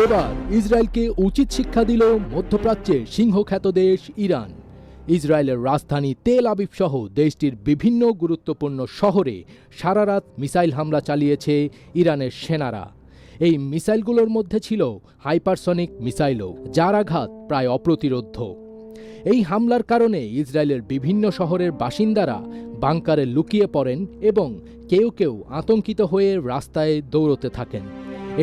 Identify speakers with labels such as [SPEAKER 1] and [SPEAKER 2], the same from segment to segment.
[SPEAKER 1] এবার ইসরায়েলকে উচিত শিক্ষা দিল মধ্যপ্রাচ্যের সিংহখ্যাত দেশ ইরান। ইসরায়েলের রাজধানী তেল আবিব সহ দেশটির বিভিন্ন গুরুত্বপূর্ণ শহরে সারারাত মিসাইল হামলা চালিয়েছে ইরানের সেনারা। এই মিসাইলগুলোর মধ্যে ছিল হাইপারসনিক মিসাইলও, যার আঘাত প্রায় অপ্রতিরোধ্য। এই হামলার কারণে ইসরায়েলের বিভিন্ন শহরের বাসিন্দারা বাংকারে লুকিয়ে পড়েন এবং কেউ কেউ আতঙ্কিত হয়ে রাস্তায় দৌড়তে থাকেন।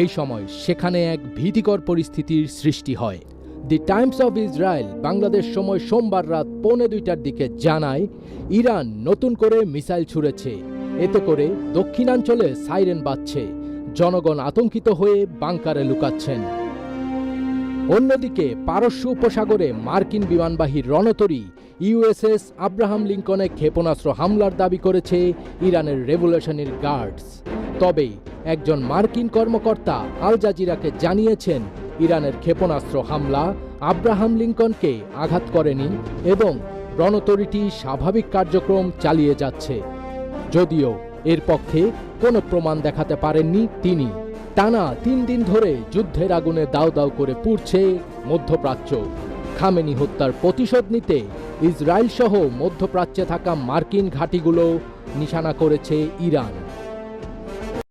[SPEAKER 1] এই সময় সেখানে এক ভীতিকর পরিস্থিতির সৃষ্টি হয়। দি টাইমস অব ইসরায়েল বাংলাদেশ সময় সোমবার রাত 1:45টার দিকে জানায়, ইরান নতুন করে মিসাইল ছুড়েছে। এতে করে দক্ষিণাঞ্চলে সাইরেন বাজছে, জনগণ আতঙ্কিত হয়ে বাংকারে লুকাচ্ছেন। অন্যদিকে পারস্য উপসাগরে মার্কিন বিমানবাহী রণতরী ইউএসএস আব্রাহাম লিঙ্কনে ক্ষেপণাস্ত্র হামলার দাবি করেছে ইরানের রেভলিউশনারি গার্ডস। তবে একজন মার্কিন কর্মকর্তা আল জাজিরাকে জানিয়েছেন, ইরানের ক্ষেপণাস্ত্র হামলা আব্রাহাম লিঙ্কনকে আঘাত করেনি এবং রণতরীটি স্বাভাবিক কার্যক্রম চালিয়ে যাচ্ছে। যদিও এর পক্ষে কোনো প্রমাণ দেখাতে পারেননি তিনি। টানা 3 দিন ধরে যুদ্ধের আগুনে দাউ দাউ করে পুড়ছে মধ্যপ্রাচ্য। খামেনি হত্যার প্রতিশোধ নিতে ইসরায়েল সহ মধ্যপ্রাচ্যে থাকা মার্কিন ঘাঁটিগুলো নিশানা করেছে ইরান।